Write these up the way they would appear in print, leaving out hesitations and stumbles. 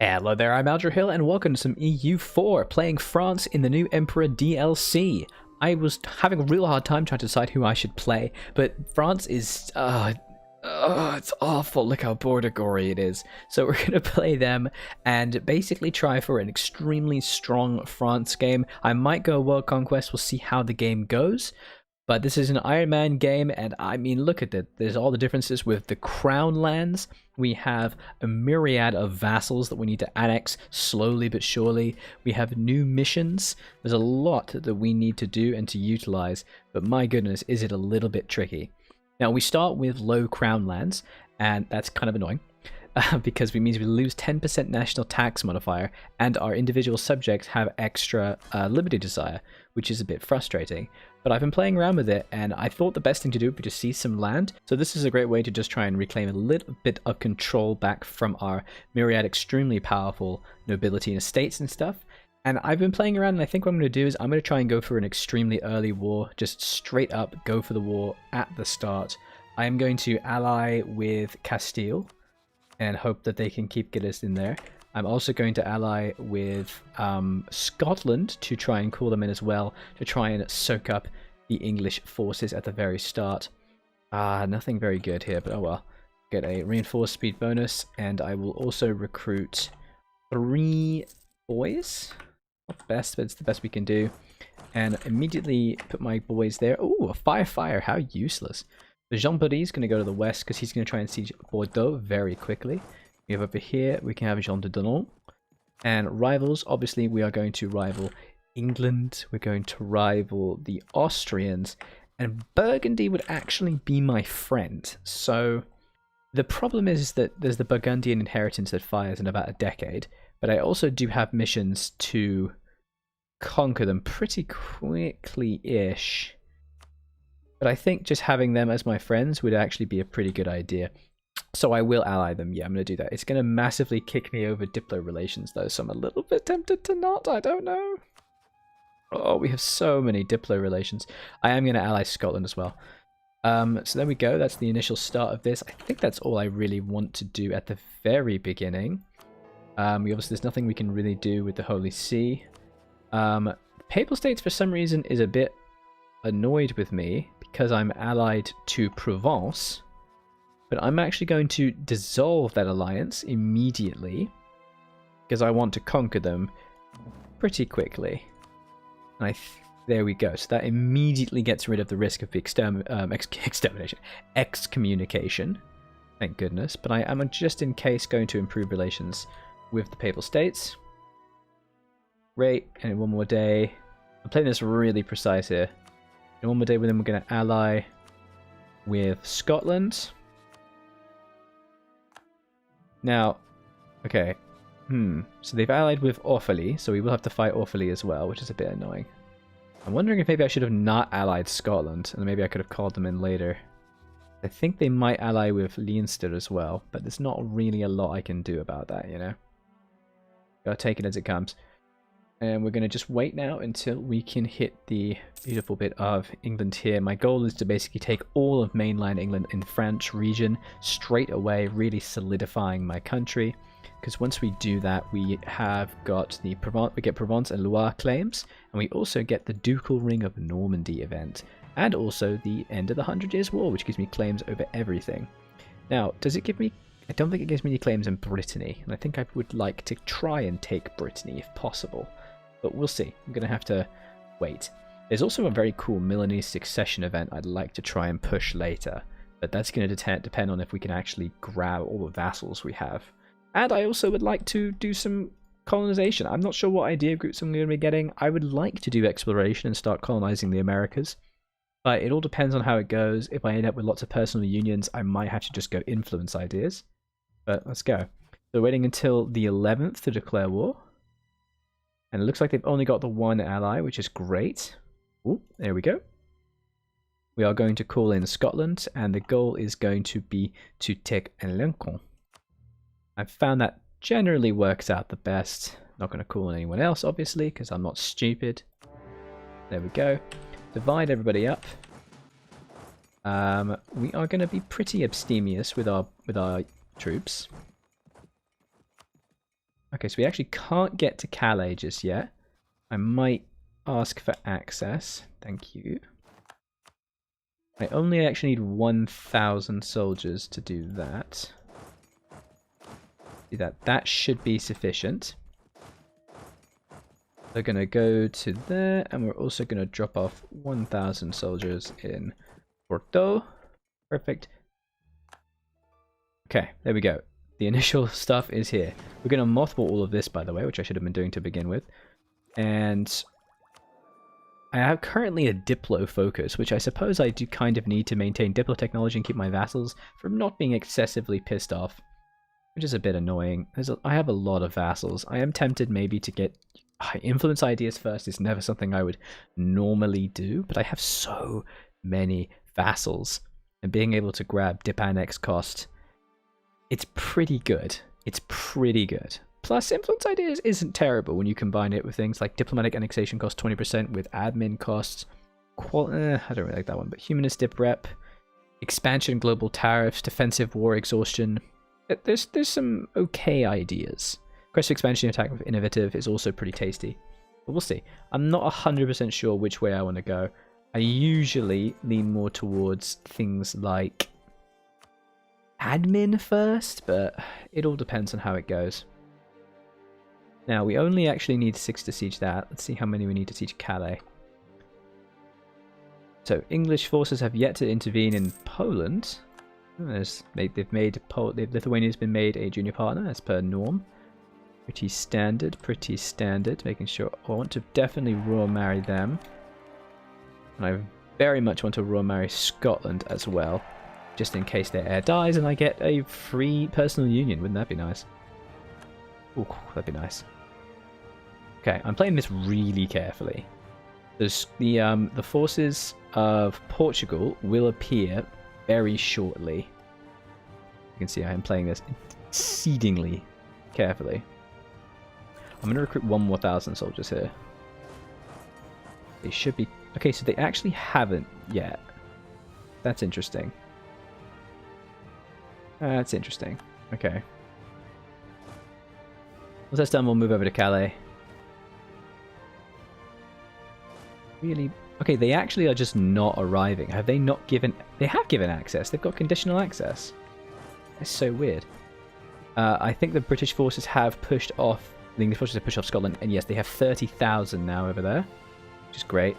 Hello there, I'm Alger Hill, and welcome to some EU4, playing France in the new Emperor DLC. I was having a real hard time trying to decide who I should play, but France is, it's awful. Look how border gory it is. So we're going to play them and basically try for an extremely strong France game. I might go World Conquest, we'll see how the game goes. But this is an Iron Man game, and I mean, look at it. There's all the differences with the Crown lands. We have a myriad of vassals that we need to annex slowly but surely. We have new missions. There's a lot that we need to do and to utilize, but my goodness, is it a little bit tricky. Now, we start with low Crown lands, and that's kind of annoying. Because it means we lose 10% national tax modifier, and our individual subjects have extra liberty desire, which is a bit frustrating. But I've been playing around with it, and I thought the best thing to do would be to seize some land. So this is a great way to just try and reclaim a little bit of control back from our myriad extremely powerful nobility and estates and stuff. And I've been playing around, and I think what I'm going to do is I'm going to try and go for an extremely early war, just straight up go for the war at the start. I am going to ally with Castile and hope that they can get us in there. I'm also going to ally with Scotland to try and call them in as well, to try and soak up the English forces at the very start. Nothing very good here, but oh well. Get a reinforced speed bonus, and I will also recruit 3 boys. Not the best, but it's the best we can do. And immediately put my boys there. Oh, a fire, how useless. The Jean-Paris is going to go to the west because he's going to try and siege Bordeaux very quickly. We have over here, we can have Jean de Denon. And rivals, obviously we are going to rival England. We're going to rival the Austrians. And Burgundy would actually be my friend. So the problem is that there's the Burgundian inheritance that fires in about a decade. But I also do have missions to conquer them pretty quickly-ish. But I think just having them as my friends would actually be a pretty good idea. So I will ally them. Yeah, I'm going to do that. It's going to massively kick me over Diplo relations, though, so I'm a little bit tempted to not. I don't know. Oh, we have so many Diplo relations. I am going to ally Scotland as well. So there we go. That's the initial start of this. I think that's all I really want to do at the very beginning. Obviously, there's nothing we can really do with the Holy See. Papal States, for some reason, is a bit annoyed with me because I'm allied to Provence. But I'm actually going to dissolve that alliance immediately because I want to conquer them pretty quickly. And there we go. So that immediately gets rid of the risk of the excommunication. Thank goodness. But I am just in case going to improve relations with the Papal States. Great. And in one more day. I'm playing this really precise here. In one more day with them, we're going to ally with Scotland. Now, okay, so they've allied with Orphalie, so we will have to fight Orphalie as well, which is a bit annoying. I'm wondering if maybe I should have not allied Scotland, and maybe I could have called them in later. I think they might ally with Leinster as well, but there's not really a lot I can do about that, you know? Gotta take it as it comes. And we're going to just wait now until we can hit the beautiful bit of England here. My goal is to basically take all of mainland England in French region straight away, really solidifying my country. Because once we do that, we have got the Provence and Loire claims, and we also get the Ducal Ring of Normandy event, and also the end of the 100 Years' War, which gives me claims over everything. Now, does it give me... I don't think it gives me any claims in Brittany, and I think I would like to try and take Brittany if possible. But we'll see. I'm going to have to wait. There's also a very cool Milanese succession event I'd like to try and push later. But that's going to depend on if we can actually grab all the vassals we have. And I also would like to do some colonization. I'm not sure what idea groups I'm going to be getting. I would like to do exploration and start colonizing the Americas. But it all depends on how it goes. If I end up with lots of personal unions, I might have to just go influence ideas. But let's go. So waiting until the 11th to declare war. And it looks like they've only got the one ally, which is great. Ooh, there we go. We are going to call in Scotland, and the goal is going to be to take Lincoln. I've found that generally works out the best. Not going to call in anyone else, obviously, because I'm not stupid. There we go. Divide everybody up. We are going to be pretty abstemious with our troops. Okay, so we actually can't get to Calais just yet. I might ask for access. Thank you. I only actually need 1,000 soldiers to do that. See that? That should be sufficient. They're going to go to there, and we're also going to drop off 1,000 soldiers in Porto. Perfect. Okay, there we go. The initial stuff is here. We're going to mothball all of this, by the way, which I should have been doing to begin with. And I have currently a Diplo focus, which I suppose I do kind of need to maintain Diplo technology and keep my vassals from not being excessively pissed off, which is a bit annoying. I have a lot of vassals. I am tempted maybe to get influence ideas first. Is never something I would normally do, but I have so many vassals, and being able to grab dip annex cost, it's pretty good. It's pretty good. Plus, influence ideas isn't terrible when you combine it with things like diplomatic annexation cost 20% with admin costs. I don't really like that one, but humanist dip rep, expansion, global tariffs, defensive war exhaustion. There's some okay ideas. Quest for expansion attack with innovative is also pretty tasty, but we'll see. I'm not 100% sure which way I want to go. I usually lean more towards things like admin first, but it all depends on how it goes. Now, we only actually need 6 to siege that. Let's see how many we need to siege Calais. So, English forces have yet to intervene in Poland. Lithuania's been made a junior partner, as per norm. Pretty standard, making sure. I want to definitely royal marry them. And I very much want to royal marry Scotland as well, just in case their heir dies and I get a free personal union. Wouldn't that be nice? Ooh, that'd be nice. Okay, I'm playing this really carefully. The forces of Portugal will appear very shortly. You can see I am playing this exceedingly carefully. I'm going to recruit 1,000 soldiers here. They should be... Okay, so they actually haven't yet. That's interesting. That's interesting. Okay. Once that's done, we'll move over to Calais. Really? Okay, they actually are just not arriving. Have they not given... They have given access. They've got conditional access. That's so weird. I think the British forces have pushed off... The English forces have pushed off Scotland. And yes, they have 30,000 now over there. Which is great.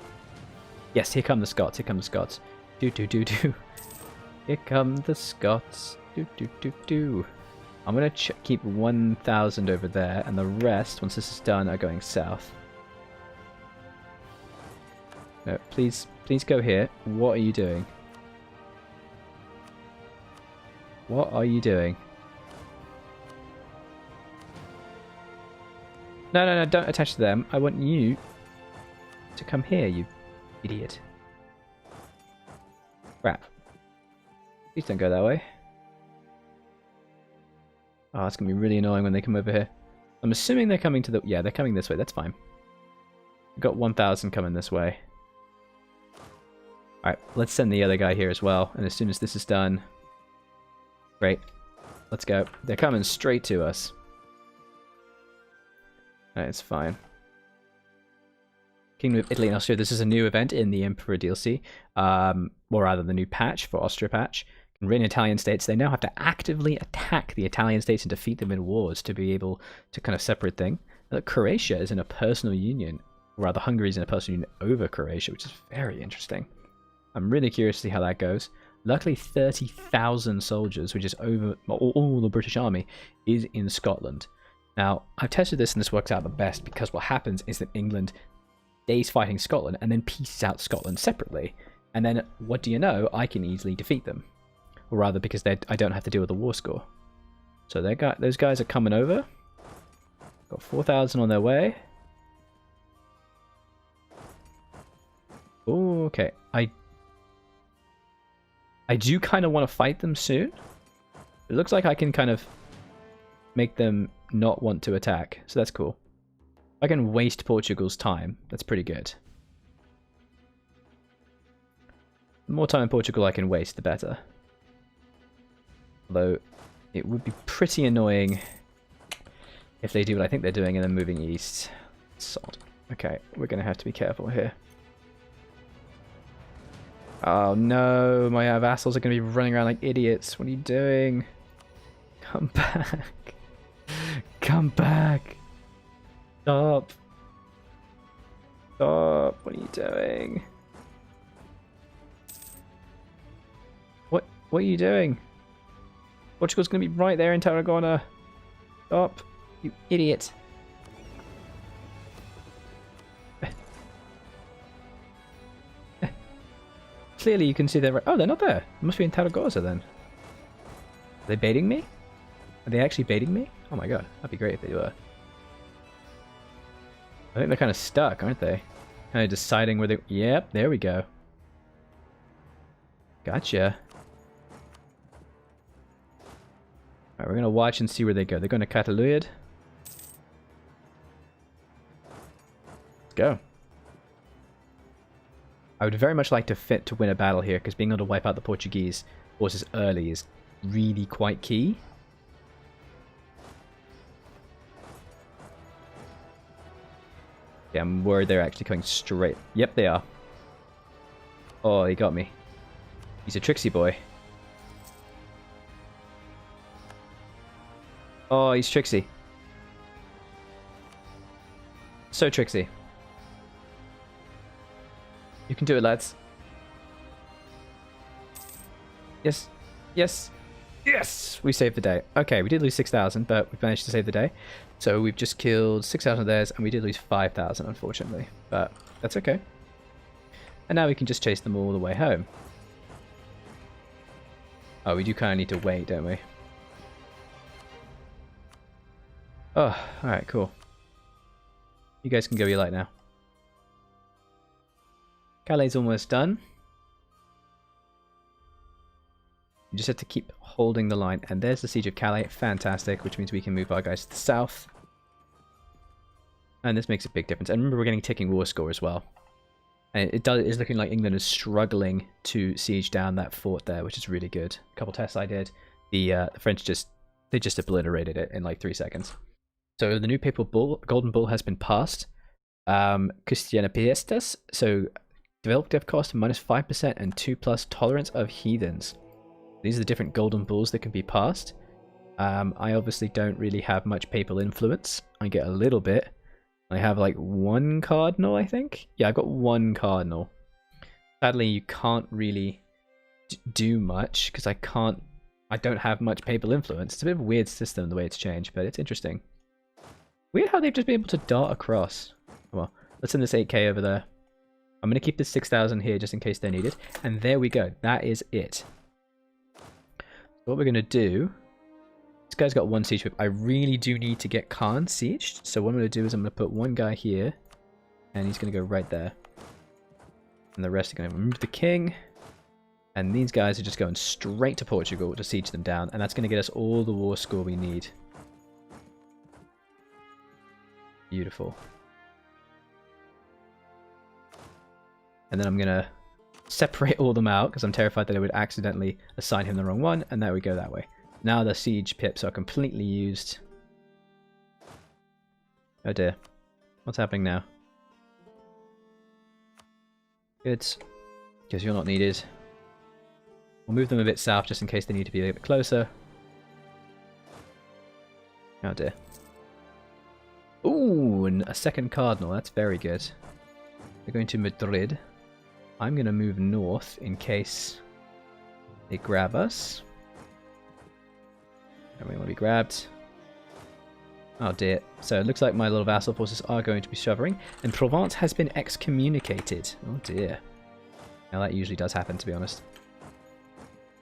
Yes, here come the Scots. Here come the Scots. Do. Here come the Scots. Do. I'm going to keep 1,000 over there, and the rest, once this is done, are going south. No, please go here. What are you doing? What are you doing? No, don't attach to them. I want you to come here, you idiot. Crap. Please don't go that way. Oh, it's going to be really annoying when they come over here. I'm assuming they're coming to the... Yeah, they're coming this way. That's fine. We've got 1,000 coming this way. Alright, let's send the other guy here as well. And as soon as this is done... Great. Let's go. They're coming straight to us. Alright, it's fine. Kingdom of Italy and Austria. This is a new event in the Emperor DLC. Or rather, the new patch for Austria patch. In Italian states, they now have to actively attack the Italian states and defeat them in wars to be able to kind of separate thing. Croatia is in a personal union, or rather Hungary is in a personal union over Croatia, which is very interesting. I'm really curious to see how that goes. Luckily 30,000 soldiers, which is over all the British army, is in Scotland. Now, I've tested this and this works out the best because what happens is that England stays fighting Scotland and then pieces out Scotland separately. And then, what do you know, I can easily defeat them. Or rather, because I don't have to deal with the war score. So those guys are coming over. Got 4,000 on their way. Oh, okay. I do kind of want to fight them soon. It looks like I can kind of make them not want to attack. So that's cool. I can waste Portugal's time. That's pretty good. The more time in Portugal I can waste, the better. Although, it would be pretty annoying if they do what I think they're doing and then moving east. Sod. Okay, we're going to have to be careful here. Oh no, my vassals are going to be running around like idiots. What are you doing? Come back. Come back. Stop. Stop. What are you doing? What are you doing? Portugal's going to be right there in Tarragona. Stop. You idiot. Clearly you can see they're right. Oh, they're not there. They must be in Tarragona then. Are they baiting me? Are they actually baiting me? Oh my god, that'd be great if they were. I think they're kind of stuck, aren't they? Kind of deciding where they... Yep, there we go. Gotcha. Alright, we're going to watch and see where they go. They're going to Catalunya. Let's go. I would very much like to win a battle here, because being able to wipe out the Portuguese forces early is really quite key. Yeah, I'm worried they're actually coming straight. Yep, they are. Oh, he got me. He's a tricksy boy. Oh, he's tricksy. So tricksy. You can do it, lads. Yes. Yes. Yes! We saved the day. Okay, we did lose 6,000, but we managed to save the day. So we've just killed 6,000 of theirs, and we did lose 5,000, unfortunately. But that's okay. And now we can just chase them all the way home. Oh, we do kind of need to wait, don't we? Oh, alright, cool. You guys can go your light now. Calais is almost done. You just have to keep holding the line. And there's the Siege of Calais. Fantastic, which means we can move our guys to the south. And this makes a big difference. And remember, we're getting ticking war score as well. And it is looking like England is struggling to siege down that fort there, which is really good. A couple tests I did. The French just obliterated it in like 3 seconds. So the new papal bull, golden bull, has been passed. Christiana Piestas. So developed death cost -5% and 2+ tolerance of heathens. These are the different golden bulls that can be passed. I obviously don't really have much papal influence. I get a little bit. I have like 1 cardinal, I think. Yeah, I've got 1 cardinal. Sadly, you can't really do much because I don't have much papal influence. It's a bit of a weird system the way it's changed, but it's interesting. Weird how they've just been able to dart across. Well, let's send this 8k over there. I'm going to keep this 6,000 here just in case they're needed. And there we go. That is it. So what we're going to do... This guy's got 1 siege whip. I really do need to get Khan sieged. So what I'm going to do is I'm going to put 1 guy here. And he's going to go right there. And the rest are going to remove the king. And these guys are just going straight to Portugal to siege them down. And that's going to get us all the war score we need. Beautiful. And then I'm going to separate all them out because I'm terrified that I would accidentally assign him the wrong one. And there we go that way. Now the siege pips are completely used. Oh dear. What's happening now? Good. Because you're not needed. We'll move them a bit south just in case they need to be a bit closer. Oh dear. Ooh, and a 2nd cardinal. That's very good. They're going to Madrid. I'm going to move north in case they grab us. Don't really want to be grabbed. Oh dear. So it looks like my little vassal forces are going to be shovering. And Provence has been excommunicated. Oh dear. Now that usually does happen, to be honest.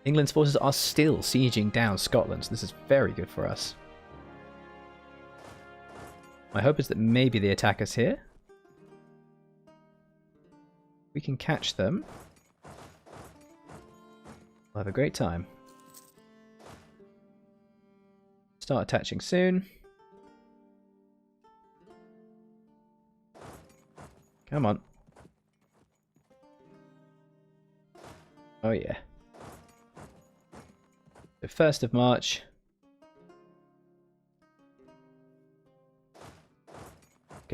England's forces are still sieging down Scotland. So this is very good for us. My hope is that maybe they attack us here. We can catch them. We'll have a great time. Start attaching soon. Come on. Oh yeah. The 1st of March.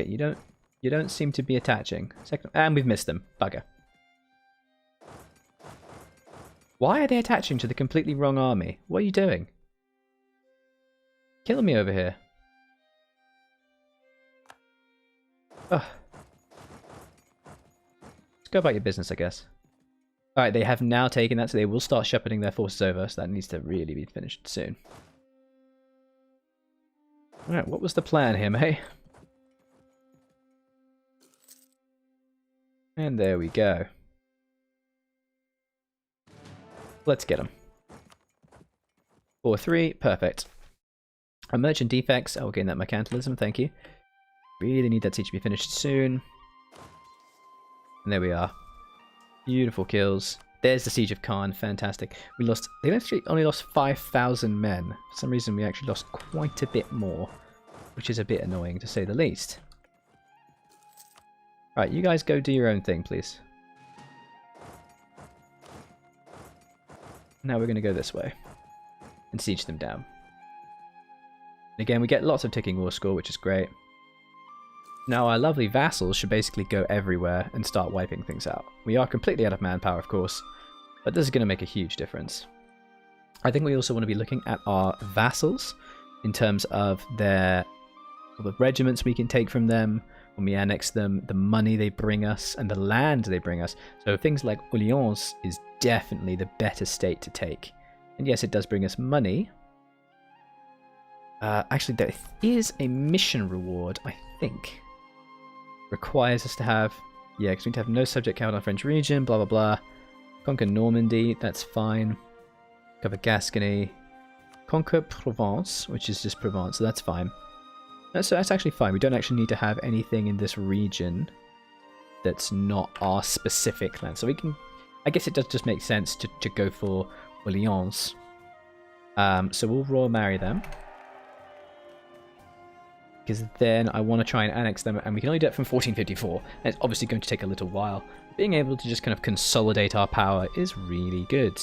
Okay, you don't seem to be attaching. Second, and we've missed them. Bugger. Why are they attaching to the completely wrong army? What are you doing? Killing me over here. Ugh. Let's go about your business, I guess. Alright, they have now taken that, so they will start shepherding their forces over, so that needs to really be finished soon. Alright, what was the plan here, mate? And there we go. Let's get them. 4-3, perfect. A merchant defects, I will gain that mercantilism, thank you. Really need that siege to be finished soon. And there we are. Beautiful kills. There's the Siege of Caen, fantastic. They actually only lost 5,000 men. For some reason we actually lost quite a bit more, which is a bit annoying to say the least. Right, you guys go do your own thing, please. Now we're going to go this way and siege them down. And again, we get lots of ticking war score, which is great. Now our lovely vassals should basically go everywhere and start wiping things out. We are completely out of manpower, of course, but this is going to make a huge difference. I think we also want to be looking at our vassals in terms of the regiments we can take from them when we annex them, the money they bring us, and the land they bring us. So things like Orleans is definitely the better state to take. And yes, it does bring us money. Actually, there is a mission reward, I think. Requires us to have... Yeah, because we need to have no subject count on French region, blah, blah, blah. Conquer Normandy, that's fine. Cover Gascony. Conquer Provence, which is just Provence, so that's fine. So that's actually fine. We don't actually need to have anything in this region that's not our specific land. So we can... I guess it does just make sense to go for Orleans. So we'll royal marry them. Because then I want to try and annex them, and we can only do it from 1454. And it's obviously going to take a little while. Being able to just kind of consolidate our power is really good.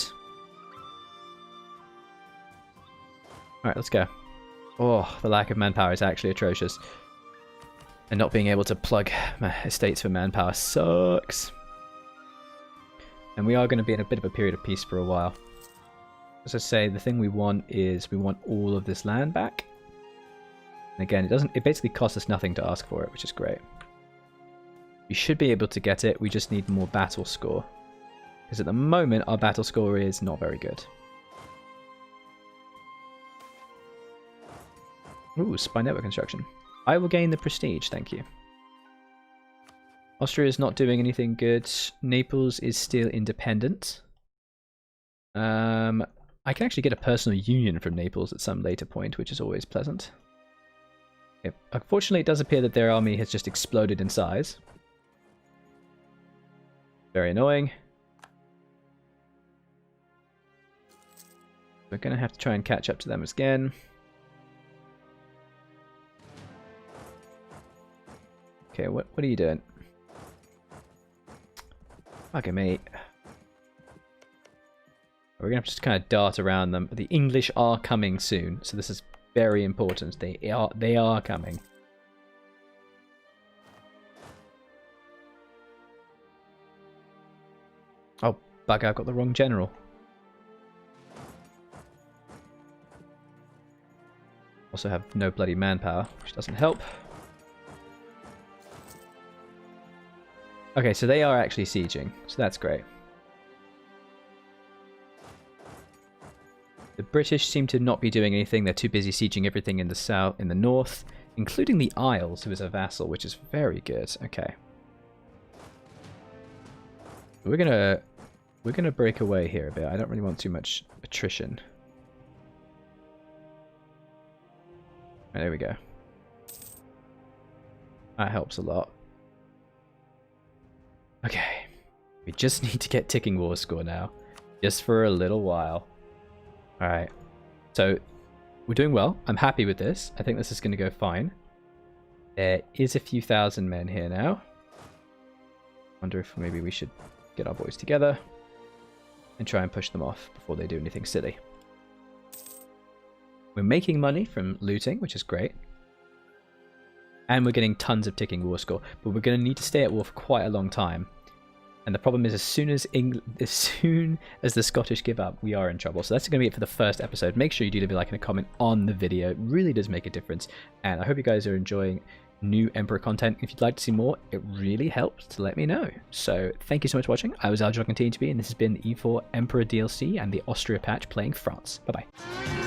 Alright, let's go. Oh, the lack of manpower is actually atrocious. And not being able to plug my estates for manpower sucks. And we are going to be in a bit of a period of peace for a while. As I say, the thing we want is we want all of this land back. And again, it basically costs us nothing to ask for it, which is great. We should be able to get it, we just need more battle score. Because at the moment, our battle score is not very good. Ooh, spy network construction. I will gain the prestige, thank you. Austria is not doing anything good. Naples is still independent. I can actually get a personal union from Naples at some later point, which is always pleasant. Okay. Unfortunately, it does appear that their army has just exploded in size. Very annoying. We're going to have to try and catch up to them again. Okay, what are you doing? Okay, mate. We're going to have to just kind of dart around them. The English are coming soon, so this is very important. They are coming. Oh, bugger, I've got the wrong general. Also have no bloody manpower, which doesn't help. Okay, so they are actually sieging, so that's great. The British seem to not be doing anything. They're too busy sieging everything in the south, in the north, including the Isles, who is a vassal, which is very good. Okay. We're gonna break away here a bit. I don't really want too much attrition. Right, there we go. That helps a lot. Okay. We just need to get ticking war score now. Just for a little while. Alright. So, we're doing well. I'm happy with this. I think this is going to go fine. There is a few thousand men here now. Wonder if maybe we should get our boys together and try and push them off before they do anything silly. We're making money from looting, which is great. and we're getting tons of ticking war score, but we're going to need to stay at war for quite a long time. And the problem is, as soon as the Scottish give up, we are in trouble. So that's going to be it for the first episode. Make sure you do leave a like and a comment on the video. It really does make a difference. And I hope you guys are enjoying new Emperor content. If you'd like to see more, it really helps to let me know. So thank you so much for watching. I was Aljo, continue to be, and this has been the EU4 Emperor DLC and the Austria patch playing France. Bye bye.